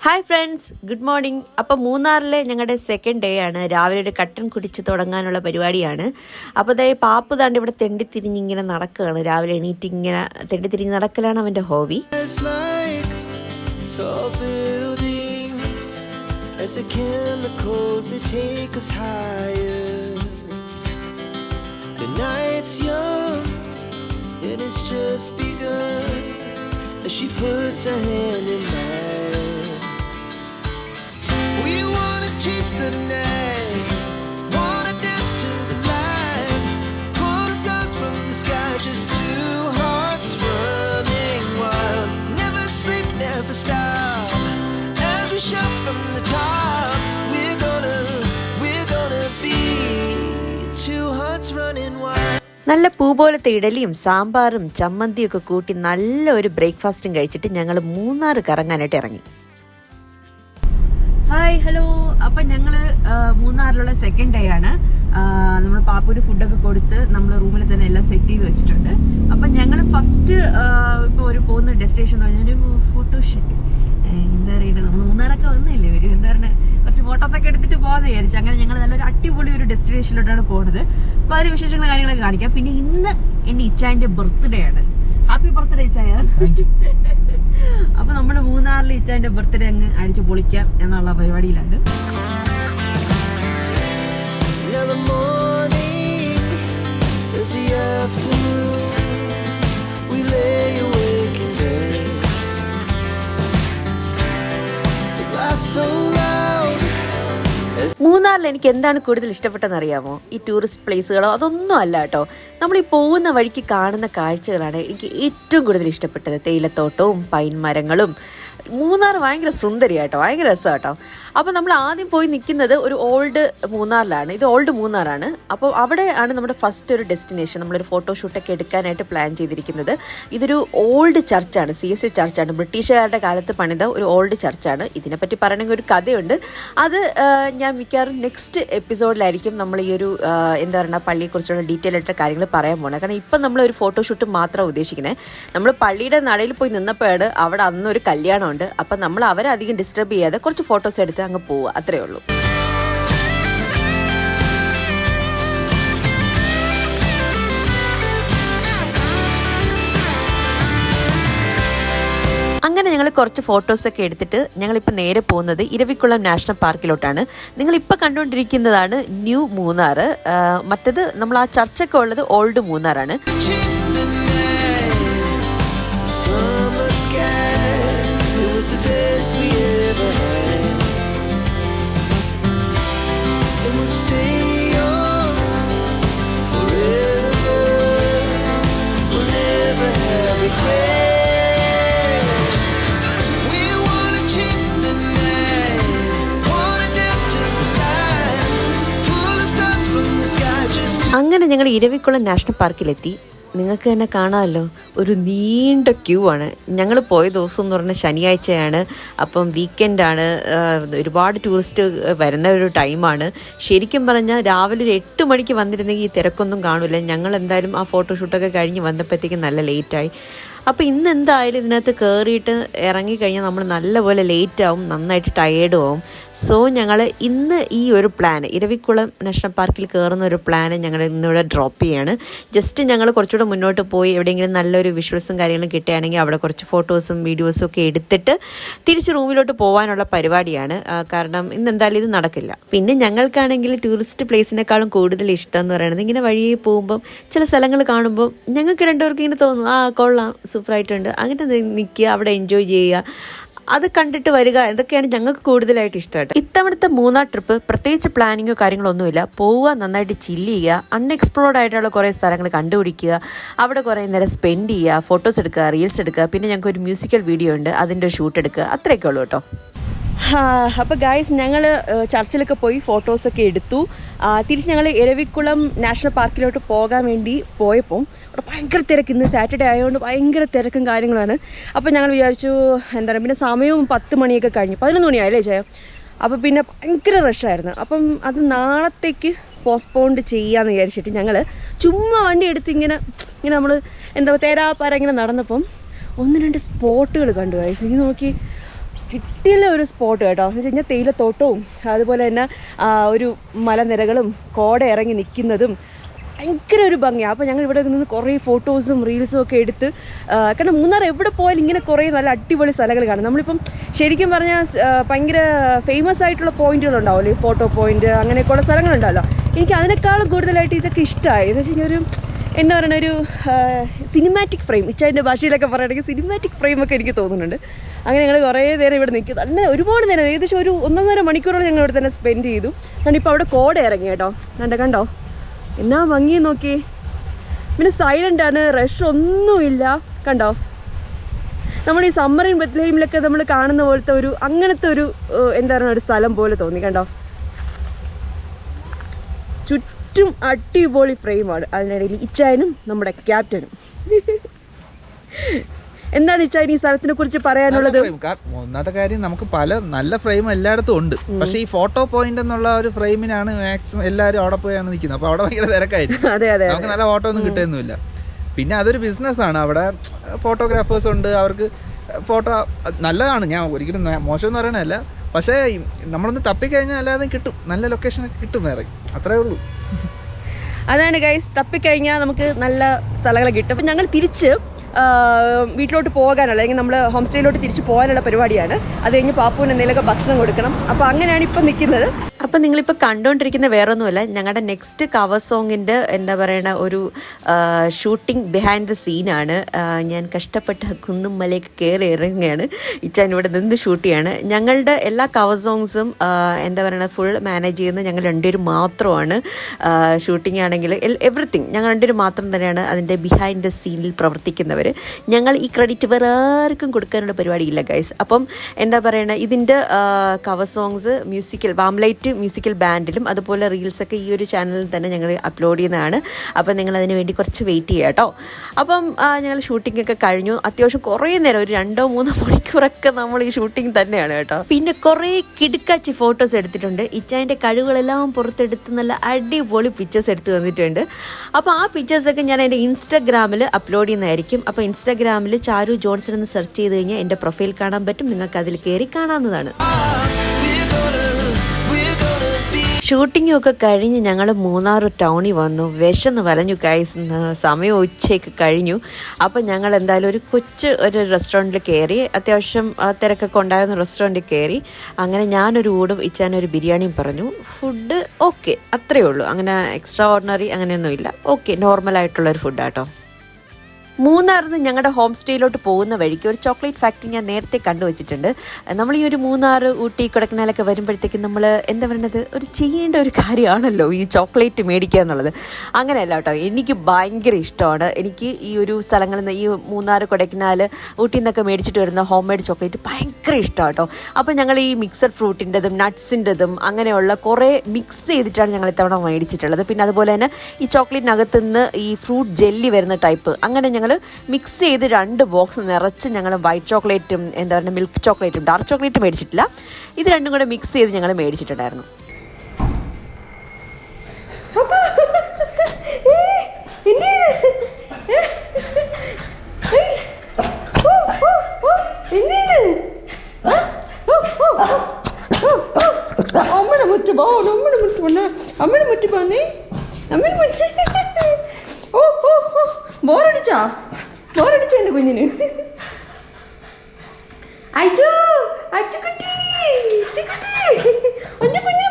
Hi friends, good morning. അപ്പോൾ മൂന്നാറിലെ ഞങ്ങളുടെ സെക്കൻഡ് ഡേ ആണ്. രാവിലെ ഒരു കട്ടൻ കുടിച്ച് തുടങ്ങാനുള്ള പരിപാടിയാണ്. അപ്പോൾ ദേ പാപ്പു താണ്ട് ഇവിടെ തെണ്ടിത്തിരിഞ്ഞിങ്ങനെ നടക്കുകയാണ്. രാവിലെ എണീറ്റ് ഇങ്ങനെ തെണ്ടിത്തിരിഞ്ഞ് നടക്കലാണ് അവൻ്റെ hobby. She puts her hand in mine. We wanna chase the night, wanna dance to the light, pull the stars from the sky, just two hearts running wild. Never sleep, never stop, as we shout from the top. We're gonna be two hearts running wild. നല്ല പൂ പോലത്തെ ഇഡലിയും സാമ്പാറും ചമ്മന്തിയും ഒക്കെ കൂട്ടി നല്ലൊരു ബ്രേക്ക്ഫാസ്റ്റും കഴിച്ചിട്ട് ഞങ്ങൾ മൂന്നാർ കറങ്ങാനായിട്ട് ഇറങ്ങി. Hi, hello. അപ്പം ഞങ്ങൾ മൂന്നാറിലുള്ള സെക്കൻഡ് ഡേ ആണ്. നമ്മൾ പാപ്പൂര് ഫുഡൊക്കെ കൊടുത്ത് നമ്മൾ റൂമിൽ തന്നെ എല്ലാം സെറ്റ് ചെയ്ത് വെച്ചിട്ടുണ്ട്. അപ്പം ഞങ്ങൾ ഫസ്റ്റ് ഇപ്പോൾ ഒരു പോകുന്ന ഡെസ്റ്റിനേഷൻ എന്ന് പറഞ്ഞാൽ ഒരു ഫോട്ടോഷൂട്ട്. എന്താ പറയുക, നമ്മൾ മൂന്നാറൊക്കെ വന്നില്ലേ, ഒരു എന്താ പറയുക, കുറച്ച് ഫോട്ടോസൊക്കെ എടുത്തിട്ട് പോകാമെന്ന് വിചാരിച്ചു. അങ്ങനെ ഞങ്ങൾ നല്ലൊരു അടിപൊളി ഒരു ഡെസ്റ്റിനേഷനിലോട്ടാണ് പോകുന്നത്. അപ്പോൾ അതിന് വിശേഷങ്ങൾ കാര്യങ്ങളൊക്കെ കാണിക്കാം. പിന്നെ ഇന്ന് എൻ്റെ ഇച്ചാൻ്റെ ബർത്ത്ഡേ ആണ്. ഹാപ്പി ബർത്ത്ഡേ ഇച്ചായ. അപ്പോൾ നമ്മൾ മൂന്നാറിൽ ഇച്ചാൻ്റെ ബർത്ത്ഡേ അങ്ങ് അടിച്ച് പൊളിക്കാം എന്നുള്ള പരിപാടിയിലാണ്. മൂന്നാറിൽ എനിക്ക് എന്താണ് കൂടുതൽ ഇഷ്ടപ്പെട്ടതെന്ന് അറിയാമോ? ഈ ടൂറിസ്റ്റ് പ്ലേസുകളോ അതൊന്നും അല്ല കേട്ടോ. നമ്മൾ ഈ പോകുന്ന വഴിക്ക് കാണുന്ന കാഴ്ചകളാണ് എനിക്ക് ഏറ്റവും കൂടുതൽ ഇഷ്ടപ്പെട്ടത്. തേയിലത്തോട്ടവും പൈൻ മരങ്ങളും. മൂന്നാർ ഭയങ്കര സുന്ദരിയാട്ടോ, ഭയങ്കര രസമാട്ടോ. അപ്പോൾ നമ്മൾ ആദ്യം പോയി നിൽക്കുന്നത് ഒരു ഓൾഡ് മൂന്നാറിലാണ്. ഇത് ഓൾഡ് മൂന്നാറാണ്. അപ്പോൾ അവിടെയാണ് നമ്മുടെ ഫസ്റ്റ് ഒരു ഡെസ്റ്റിനേഷൻ. നമ്മളൊരു ഫോട്ടോഷൂട്ടൊക്കെ എടുക്കാനായിട്ട് പ്ലാൻ ചെയ്തിരിക്കുന്നത്. ഇതൊരു ഓൾഡ് ചർച്ചാണ്, CSI ചർച്ചാണ്. ബ്രിട്ടീഷുകാരുടെ കാലത്ത് പണിത ഒരു ഓൾഡ് ചർച്ചാണ്. ഇതിനെപ്പറ്റി പറയണമെങ്കിൽ ഒരു കഥയുണ്ട്. അത് ഞാൻ മിക്കവാറും നെക്സ്റ്റ് എപ്പിസോഡിലായിരിക്കും നമ്മൾ ഈ ഒരു എന്താ പറയുക പള്ളിയെക്കുറിച്ചുള്ള ഡീറ്റെയിൽ ആയിട്ട് കാര്യങ്ങൾ പറയാൻ പോകുന്നത്. കാരണം ഇപ്പം നമ്മളൊരു ഫോട്ടോഷൂട്ട് മാത്രമാണ് ഉദ്ദേശിക്കുന്നത്. നമ്മൾ പള്ളിയുടെ നടയിൽ പോയി നിന്നപ്പോഴാണ് അവിടെ അന്നൊരു കല്യാണം ഉണ്ട്. അപ്പം നമ്മൾ അവരെ അധികം ഡിസ്റ്റർബ് ചെയ്യാതെ കുറച്ച് ഫോട്ടോസ് എടുത്ത് അങ്ങ് പോവുക, അത്രേ ഉള്ളൂ. അങ്ങനെ ഞങ്ങൾ കുറച്ച് ഫോട്ടോസൊക്കെ എടുത്തിട്ട് ഞങ്ങളിപ്പോൾ നേരെ പോകുന്നത് ഇരവിക്കുളം നാഷണൽ പാർക്കിലോട്ടാണ്. നിങ്ങളിപ്പോൾ കണ്ടുകൊണ്ടിരിക്കുന്നതാണ് ന്യൂ മൂന്നാർ. മറ്റത് നമ്മൾ ആ ചർച്ചൊക്കെ ഉള്ളത് ഓൾഡ് മൂന്നാറാണ്. അങ്ങനെ ഞങ്ങൾ ഇരവിക്കുളം നാഷണൽ പാർക്കിലെത്തി. നിങ്ങൾക്ക് തന്നെ കാണാമല്ലോ, ഒരു നീണ്ട ക്യൂ ആണ്. ഞങ്ങൾ പോയ ദിവസം എന്ന് പറഞ്ഞാൽ ശനിയാഴ്ചയാണ്. അപ്പം വീക്കെൻഡാണ്, ഒരുപാട് ടൂറിസ്റ്റ് വരുന്ന ഒരു ടൈമാണ്. ശരിക്കും പറഞ്ഞാൽ രാവിലെ ഒരു 8 മണിക്ക് വന്നിരുന്നെങ്കിൽ ഈ തിരക്കൊന്നും കാണില്ല. ഞങ്ങൾ എന്തായാലും ആ ഫോട്ടോഷൂട്ടൊക്കെ കഴിഞ്ഞ് വന്നപ്പോഴത്തേക്കും നല്ല ലേറ്റായി. അപ്പോൾ ഇന്ന് എന്തായാലും ഇതിനകത്ത് കയറിയിട്ട് ഇറങ്ങിക്കഴിഞ്ഞാൽ നമ്മൾ നല്ലപോലെ ലേറ്റാവും, നന്നായിട്ട് ടയേർഡും ആവും. സോ ഞങ്ങൾ ഇന്ന് ഈ ഒരു പ്ലാൻ, ഇരവിക്കുളം നാഷണൽ പാർക്കിൽ കയറുന്ന ഒരു പ്ലാൻ ഞങ്ങൾ ഇന്നിവിടെ ഡ്രോപ്പ് ചെയ്യാണ്. ജസ്റ്റ് ഞങ്ങൾ കുറച്ചുകൂടെ മുന്നോട്ട് പോയി എവിടെയെങ്കിലും നല്ലൊരു വിഷ്വൽസും കാര്യങ്ങളും കിട്ടുകയാണെങ്കിൽ അവിടെ കുറച്ച് ഫോട്ടോസും വീഡിയോസും ഒക്കെ എടുത്തിട്ട് തിരിച്ച് റൂമിലോട്ട് പോകാനുള്ള പരിപാടിയാണ്. കാരണം ഇന്ന് എന്തായാലും ഇത് നടക്കില്ല. പിന്നെ ഞങ്ങൾക്കാണെങ്കിൽ ടൂറിസ്റ്റ് പ്ലേസിനേക്കാളും കൂടുതൽ ഇഷ്ടം എന്ന് പറയുന്നത് ഇങ്ങനെ വഴിയെ പോകുമ്പം ചില സ്ഥലങ്ങൾ കാണുമ്പോൾ ഞങ്ങൾക്ക് രണ്ടുപേർക്ക് ഇങ്ങനെ തോന്നും, കൊള്ളാം, സൂപ്പറായിട്ടുണ്ട്, അങ്ങനെ നിൽക്കുക, അവിടെ എൻജോയ് ചെയ്യുക, അത് കണ്ടിട്ട് വരിക. ഇതൊക്കെയാണ് ഞങ്ങൾക്ക് കൂടുതലായിട്ട് ഇഷ്ടമായിട്ട്. ഇത്തവണത്തെ മൂന്നാർ ട്രിപ്പ് പ്രത്യേകിച്ച് പ്ലാനിങ്ങോ കാര്യങ്ങളോ ഒന്നുമില്ല. പോവുക, നന്നായിട്ട് ചില്ല് ചെയ്യുക, അൺഎക്സ്പ്ലോർഡ് ആയിട്ടുള്ള കുറേ സ്ഥലങ്ങൾ കണ്ടുപിടിക്കുക, അവിടെ കുറേ നേരം സ്പെൻഡ് ചെയ്യുക, ഫോട്ടോസ് എടുക്കുക, റീൽസ് എടുക്കുക. പിന്നെ ഞങ്ങൾക്ക് ഒരു മ്യൂസിക്കൽ വീഡിയോ ഉണ്ട്, അതിൻ്റെ ഷൂട്ട് എടുക്കുക. അത്രയൊക്കെ ഉള്ളൂ കേട്ടോ. അപ്പോൾ ഗായ്സ്, ഞങ്ങൾ ചർച്ചിലൊക്കെ പോയി ഫോട്ടോസൊക്കെ എടുത്തു. തിരിച്ച് ഞങ്ങൾ ഇരവിക്കുളം നാഷണൽ പാർക്കിലോട്ട് പോകാൻ വേണ്ടി പോയപ്പോൾ അവിടെ ഭയങ്കര തിരക്ക്. ഇന്ന് സാറ്റർഡേ ആയതുകൊണ്ട് ഭയങ്കര തിരക്കും കാര്യങ്ങളാണ്. അപ്പോൾ ഞങ്ങൾ വിചാരിച്ചു എന്താ പറയുക, പിന്നെ സമയവും 10 മണിയൊക്കെ കഴിഞ്ഞു, 11 മണിയായല്ലേ ചെയ്യാം. അപ്പോൾ പിന്നെ ഭയങ്കര റഷായിരുന്നു. അപ്പം അത് നാളത്തേക്ക് പോസ്റ്റ്പോണ്ട് ചെയ്യാമെന്ന് വിചാരിച്ചിട്ട് ഞങ്ങൾ ചുമ്മാ വണ്ടി എടുത്ത് ഇങ്ങനെ നമ്മൾ എന്താ തേരാപ്പാര ഇങ്ങനെ നടന്നപ്പം 1-2 സ്പോട്ടുകൾ കണ്ടു. ഗൈസ്, ഇനി നോക്കി കിട്ടിയുള്ള ഒരു സ്പോട്ട് കേട്ടോ. എന്ന് വെച്ച് കഴിഞ്ഞാൽ തേയിലത്തോട്ടവും അതുപോലെ തന്നെ ഒരു മലനിരകളും കോട ഇറങ്ങി നിൽക്കുന്നതും ഭയങ്കര ഒരു ഭംഗിയാണ്. അപ്പോൾ ഞങ്ങൾ ഇവിടെ നിന്ന് കുറേ ഫോട്ടോസും റീൽസും ഒക്കെ എടുത്ത്, കാരണം മൂന്നാർ എവിടെ പോയാലും ഇങ്ങനെ കുറേ നല്ല അടിപൊളി സ്ഥലങ്ങൾ കാണും. നമ്മളിപ്പം ശരിക്കും പറഞ്ഞാൽ ഭയങ്കര ഫേമസ് ആയിട്ടുള്ള പോയിന്റുകളുണ്ടാവുമല്ലോ, ഈ ഫോട്ടോ പോയിന്റ് അങ്ങനെയൊക്കെയുള്ള സ്ഥലങ്ങളുണ്ടാവല്ലോ. എനിക്ക് അതിനേക്കാളും കൂടുതലായിട്ട് ഇതൊക്കെ ഇഷ്ടമായി. എന്ന് വെച്ച് കഴിഞ്ഞാൽ ഒരു എന്താ പറയുക, ഒരു സിനിമാറ്റിക് ഫ്രെയിം, ഇച്ചാൻ്റെ ഭാഷയിലൊക്കെ പറയുകയാണെങ്കിൽ സിനിമാറ്റിക് ഫ്രെയിമൊക്കെ എനിക്ക് തോന്നുന്നുണ്ട്. അങ്ങനെ ഞങ്ങൾ കുറേ നേരം ഇവിടെ നിൽക്കും, തന്നെ ഒരുപാട് നേരം, ഏകദേശം ഒരു 1.5 മണിക്കൂറോളം ഞങ്ങൾ ഇവിടെ തന്നെ സ്പെൻഡ് ചെയ്തു. കാരണം ഇപ്പോൾ അവിടെ കോട ഇറങ്ങി കേട്ടോ, കണ്ടോ എന്നാ ഭംഗി നോക്കി. പിന്നെ സൈലൻ്റ് ആണ്, റഷ് ഒന്നുമില്ല, കണ്ടോ. നമ്മൾ ഈ സമ്മർ ഇൻ ബെത്ലഹേമിലൊക്കെ നമ്മൾ കാണുന്ന പോലത്തെ ഒരു അങ്ങനത്തെ ഒരു എന്താ പറയുക ഒരു സ്ഥലം പോലെ തോന്നി, കണ്ടോ. ചുറ്റും അടിപൊളി ഫ്രെയിമാണ്. അതിനിടയിൽ ഇച്ചായനും നമ്മുടെ ക്യാപ്റ്റനും. എന്താണ് ഇച്ചായൻ ഈ സ്ഥലത്തിനെ കുറിച്ച് പറയാനുള്ളത്? ഒന്നാമത്തെ കാര്യം, നമുക്ക് പല നല്ല ഫ്രെയിം എല്ലായിടത്തും ഉണ്ട്. പക്ഷേ ഈ ഫോട്ടോ പോയിന്റ് എന്നുള്ള ഒരു ഫ്രെയിമിനാണ് മാക്സിമം എല്ലാവരും അവിടെ പോയാണ് നിൽക്കുന്നത്. അപ്പോൾ അവിടെ ഭയങ്കര തിരക്കായിരിക്കും. അതെ, നമുക്ക് നല്ല ഫോട്ടോ ഒന്നും കിട്ടുന്നില്ല. പിന്നെ അതൊരു ബിസിനസ്സാണ്. അവിടെ ഫോട്ടോഗ്രാഫേഴ്സ് ഉണ്ട്, അവർക്ക് ഫോട്ടോ നല്ലതാണ്, ഞാൻ ഒരിക്കലും മോശമെന്ന് പറയണതല്ല. പക്ഷേ നമ്മളൊന്ന് തപ്പിക്കഴിഞ്ഞാൽ അല്ലാതെ കിട്ടും, നല്ല ലൊക്കേഷനൊക്കെ കിട്ടും വേറെ, അത്രേ ഉള്ളൂ. അതാണ് ഗൈസ്, തപ്പിക്കഴിഞ്ഞാൽ നമുക്ക് നല്ല സ്ഥലങ്ങൾ കിട്ടും. അപ്പം ഞങ്ങൾ തിരിച്ച് വീട്ടിലോട്ട് പോകാനുള്ള, അല്ലെങ്കിൽ നമ്മൾ ഹോം സ്റ്റേയിലോട്ട് തിരിച്ച് പോകാനുള്ള പരിപാടിയാണ്. അത് കഴിഞ്ഞ് പാപ്പുവിന് എന്തെങ്കിലുമൊക്കെ ഭക്ഷണം കൊടുക്കണം. അപ്പോൾ അങ്ങനെയാണ് ഇപ്പം നിൽക്കുന്നത്. അപ്പം നിങ്ങളിപ്പോൾ കണ്ടുകൊണ്ടിരിക്കുന്ന വേറെ ഒന്നുമല്ല, ഞങ്ങളുടെ നെക്സ്റ്റ് കവർ സോങ്ങിൻ്റെ എന്താ പറയുക ഒരു ഷൂട്ടിംഗ് ബിഹൈൻഡ് ദ സീനാണ്. ഞാൻ കഷ്ടപ്പെട്ട കുന്നും മലയൊക്കെ കയറി ഇറങ്ങുകയാണ്, ഇച്ചാൻ ഇവിടെ നിന്ന് ഷൂട്ട് ചെയ്യാണ്. ഞങ്ങളുടെ എല്ലാ കവർ സോങ്സും എന്താ പറയുക ഫുൾ മാനേജ് ചെയ്യുന്നത് ഞങ്ങൾ രണ്ടുപേരും മാത്രമാണ്. ഷൂട്ടിംഗ് ആണെങ്കിൽ എവറിത്തിങ് ഞങ്ങൾ രണ്ടുപേരും മാത്രം തന്നെയാണ് അതിൻ്റെ ബിഹൈൻഡ് ദ സീനിൽ പ്രവർത്തിക്കുന്നവർ. ഞങ്ങൾ ഈ ക്രെഡിറ്റ് വേറെ ആർക്കും കൊടുക്കാനുള്ള പരിപാടിയില്ല ഗൈസ്. അപ്പം എന്താ പറയുക, ഇതിൻ്റെ കവർ സോങ്സ് മ്യൂസിക്കൽ വാംലൈറ്റ് മ്യൂസിക്കൽ ബാൻഡിലും അതുപോലെ റീൽസൊക്കെ ഈ ഒരു ചാനലിൽ തന്നെ ഞങ്ങൾ അപ്ലോഡ് ചെയ്യുന്നതാണ്. അപ്പം നിങ്ങൾ അതിന് വേണ്ടി കുറച്ച് വെയിറ്റ് ചെയ്യുക കേട്ടോ. അപ്പം ഞങ്ങൾ ഷൂട്ടിംഗ് ഒക്കെ കഴിഞ്ഞു. അത്യാവശ്യം കുറേ നേരം, ഒരു 2-3 മണിക്കൂറൊക്കെ നമ്മൾ ഈ ഷൂട്ടിംഗ് തന്നെയാണ് കേട്ടോ. പിന്നെ കുറേ കിടുക്കാച്ചി ഫോട്ടോസ് എടുത്തിട്ടുണ്ട്. ഇച്ചായൻ്റെ കഴിവുകളെല്ലാം പുറത്തെടുത്ത് നല്ല അടിപൊളി പിക്ചേഴ്സ് എടുത്ത് തന്നിട്ടുണ്ട്. അപ്പോൾ ആ പിക്ചേഴ്സൊക്കെ ഞാൻ എൻ്റെ ഇൻസ്റ്റാഗ്രാമിൽ അപ്ലോഡ് ചെയ്യുന്നതായിരിക്കും. അപ്പോൾ ഇൻസ്റ്റാഗ്രാമിൽ ചാരു ജോൺസൺ എന്ന് സെർച്ച് ചെയ്ത് കഴിഞ്ഞാൽ എൻ്റെ പ്രൊഫൈൽ കാണാൻ പറ്റും, നിങ്ങൾക്ക് അതിൽ കയറി കാണാവുന്നതാണ്. ഷൂട്ടിംഗ് ഒക്കെ കഴിഞ്ഞ് ഞങ്ങൾ മൂന്നാർ ടൗണിൽ വന്നു. വിശന്ന് വലഞ്ഞു ഗൈസ്, സമയം ഉച്ചയൊക്കെ കഴിഞ്ഞു. അപ്പം ഞങ്ങൾ എന്തായാലും ഒരു റെസ്റ്റോറൻറ്റിൽ കയറി, അത്യാവശ്യം തിരക്കൊക്കെ ഉണ്ടായിരുന്ന റെസ്റ്റോറൻറ്റിൽ കയറി. അങ്ങനെ ഞാനൊരു ഊടും ഇച്ചാനൊരു ബിരിയാണിയും പറഞ്ഞു. ഫുഡ് ഓക്കെ, അത്രയേ ഉള്ളൂ, അങ്ങനെ എക്സ്ട്രാ ഓർഡിനറി അങ്ങനെയൊന്നുമില്ല, ഓക്കെ നോർമലായിട്ടുള്ളൊരു ഫുഡാട്ടോ. മൂന്നാറിന്ന് ഞങ്ങളുടെ ഹോം സ്റ്റേയിലോട്ട് പോകുന്ന വഴിക്ക് ഒരു ചോക്ലേറ്റ് ഫാക്ടറി ഞാൻ നേരത്തെ കണ്ടുവച്ചിട്ടുണ്ട്. നമ്മൾ ഈ ഒരു മൂന്നാർ, ഊട്ടി, കൊടൈക്കനാലൊക്കെ വരുമ്പോഴത്തേക്കും നമ്മൾ എന്താ പറയുന്നത്, ഒരു ചെയ്യേണ്ട ഒരു കാര്യമാണല്ലോ ഈ ചോക്ലേറ്റ് മേടിക്കുക എന്നുള്ളത്. അങ്ങനെയല്ല കേട്ടോ, എനിക്ക് ഭയങ്കര ഇഷ്ടമാണ്. എനിക്ക് ഈ ഒരു സ്ഥലങ്ങളിൽ നിന്ന്, ഈ മൂന്നാർ, കൊടൈക്കനാൽ, ഊട്ടിയിൽ നിന്നൊക്കെ മേടിച്ചിട്ട് വരുന്ന ഹോം മെയ്ഡ് ചോക്ലേറ്റ് ഭയങ്കര ഇഷ്ടമാണ് കേട്ടോ. അപ്പോൾ ഞങ്ങൾ ഈ മിക്സഡ് ഫ്രൂട്ടിൻ്റെതും നട്ട്സിൻ്റെതും അങ്ങനെയുള്ള കുറേ മിക്സ് ചെയ്തിട്ടാണ് ഞങ്ങൾ ഇത്തവണ മേടിച്ചിട്ടുള്ളത്. പിന്നെ അതുപോലെ തന്നെ ഈ ചോക്ലേറ്റിനകത്ത് നിന്ന് ഈ ഫ്രൂട്ട് ജെല്ലി വരുന്ന ടൈപ്പ്, അങ്ങനെ ഞങ്ങൾ മിക്സ് ചെയ്ത് 2 ബോക്സ് നിറച്ച് ഞങ്ങൾ വൈറ്റ് ചോക്ലേറ്റും എന്താ പറയുക മിൽക്ക് ചോക്ലേറ്റും ഡാർക്ക് ചോക്ലേറ്റും മേടിച്ചിട്ടില്ല, ഇത് രണ്ടും കൂടെ മിക്സ് ചെയ്ത് ഞങ്ങൾ മേടിച്ചിട്ടുണ്ടായിരുന്നു.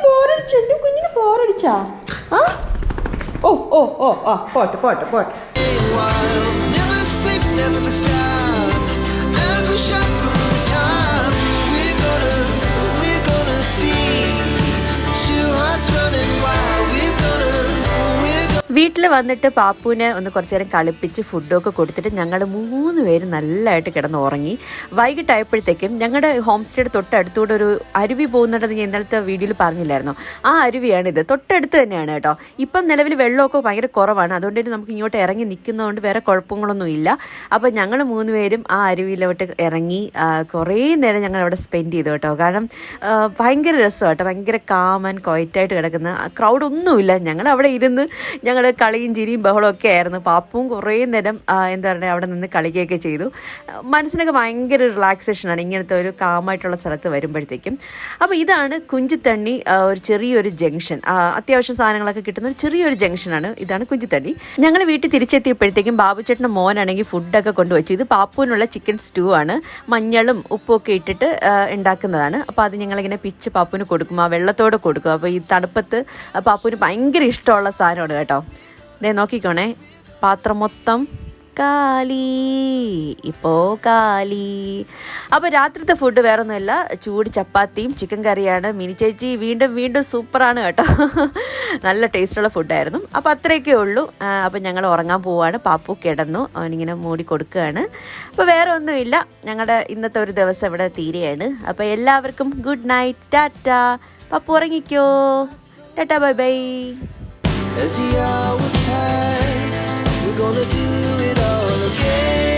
ബോറടിച്ച എൻ്റെ കുഞ്ഞിന്. ബോറടിച്ചാ? പോട്ടെ. Never sleep, never stop. As we shot from the top, we're gonna be two hearts running wild. We're gonna വീട്ടിൽ വന്നിട്ട് പാപ്പുവിനെ ഒന്ന് കുറച്ച് നേരം കളിപ്പിച്ച് ഫുഡൊക്കെ കൊടുത്തിട്ട് ഞങ്ങൾ 3 പേര് നല്ലതായിട്ട് കിടന്ന് ഉറങ്ങി. വൈകിട്ടായപ്പോഴത്തേക്കും ഞങ്ങളുടെ ഹോം സ്റ്റേയുടെ തൊട്ടടുത്തൂടെ ഒരു അരുവി പോകുന്നുണ്ടെന്ന് ഞാൻ ഇന്നലത്തെ വീഡിയോയിൽ പറഞ്ഞില്ലായിരുന്നു. ആ അരുവിയാണിത്, തൊട്ടടുത്ത് തന്നെയാണ് കേട്ടോ. ഇപ്പം നിലവിൽ വെള്ളമൊക്കെ ഭയങ്കര കുറവാണ്, അതുകൊണ്ട് തന്നെ നമുക്ക് ഇങ്ങോട്ട് ഇറങ്ങി നിൽക്കുന്നതുകൊണ്ട് വേറെ കുഴപ്പങ്ങളൊന്നും ഇല്ല. അപ്പോൾ ഞങ്ങൾ 3 പേരും ആ അരുവിയിലോട്ട് ഇറങ്ങി കുറേ നേരം ഞങ്ങൾ അവിടെ സ്പെൻഡ് ചെയ്തു കേട്ടോ. കാരണം ഭയങ്കര രസമാണ് കേട്ടോ, ഭയങ്കര കാം ആൻഡ് ക്വയറ്റായിട്ട് കിടക്കുന്ന, ക്രൗഡൊന്നുമില്ല. ഞങ്ങൾ അവിടെ ഇരുന്ന് ഞങ്ങൾ കളിയും ചിരിയും ബഹളവും ഒക്കെ ആയിരുന്നു. പാപ്പും കുറേ നേരം എന്താ പറയുക അവിടെ നിന്ന് കളിക്കുകയൊക്കെ ചെയ്തു. മനസ്സിനൊക്കെ ഭയങ്കര റിലാക്സേഷനാണ് ഇങ്ങനത്തെ ഒരു കാമായിട്ടുള്ള സ്ഥലത്ത് വരുമ്പോഴത്തേക്കും. അപ്പോൾ ഇതാണ് കുഞ്ചിത്തണ്ണി ഒരു ചെറിയൊരു ജംഗ്ഷൻ, അത്യാവശ്യ സാധനങ്ങളൊക്കെ കിട്ടുന്ന ഒരു ചെറിയൊരു ജംഗ്ഷനാണ്. ഇതാണ് കുഞ്ചിത്തണ്ണി. ഞങ്ങൾ വീട്ടിൽ തിരിച്ചെത്തിയപ്പോഴത്തേക്കും ബാബുച്ചേട്ടൻ്റെ മോനാണെങ്കിൽ ഫുഡൊക്കെ കൊണ്ടുവച്ചു. ഇത് പാപ്പുവിനുള്ള ചിക്കൻ സ്റ്റൂ ആണ്, മഞ്ഞളും ഉപ്പും ഒക്കെ ഇട്ടിട്ട് ഉണ്ടാക്കുന്നതാണ്. അപ്പോൾ അത് ഞങ്ങളിങ്ങനെ പിച്ച് പാപ്പുവിന് കൊടുക്കും, ആ വെള്ളത്തോടെ കൊടുക്കും. അപ്പോൾ ഈ തണുപ്പത്ത് പാപ്പുവിന് ഭയങ്കര ഇഷ്ടമുള്ള സാധനമാണ് കേട്ടോ. ദേ നോക്കിക്കോണേ, പാത്രം മൊത്തം കാലി, ഇപ്പോൾ കാലി. അപ്പോൾ രാത്രിത്തെ ഫുഡ് വേറെ ഒന്നുമില്ല, ചൂട് ചപ്പാത്തിയും ചിക്കൻ കറിയാണ്. മിനി ചേച്ചി വീണ്ടും വീണ്ടും സൂപ്പറാണ് കേട്ടോ, നല്ല ടേസ്റ്റുള്ള ഫുഡായിരുന്നു. അപ്പോൾ അത്രയൊക്കെ ഉള്ളൂ. അപ്പോൾ ഞങ്ങൾ ഉറങ്ങാൻ പോവുകയാണ്. പാപ്പു കിടന്നു, അവനിങ്ങനെ മൂടി കൊടുക്കുകയാണ്. അപ്പോൾ വേറെ ഒന്നുമില്ല, ഞങ്ങളുടെ ഇന്നത്തെ ഒരു ദിവസം ഇവിടെ തീരെയാണ്. അപ്പോൾ എല്ലാവർക്കും ഗുഡ് നൈറ്റ്, ടാറ്റാ. പാപ്പു ഉറങ്ങിക്കോ, tata, bye bye. As the hours pass, we're gonna do it all again.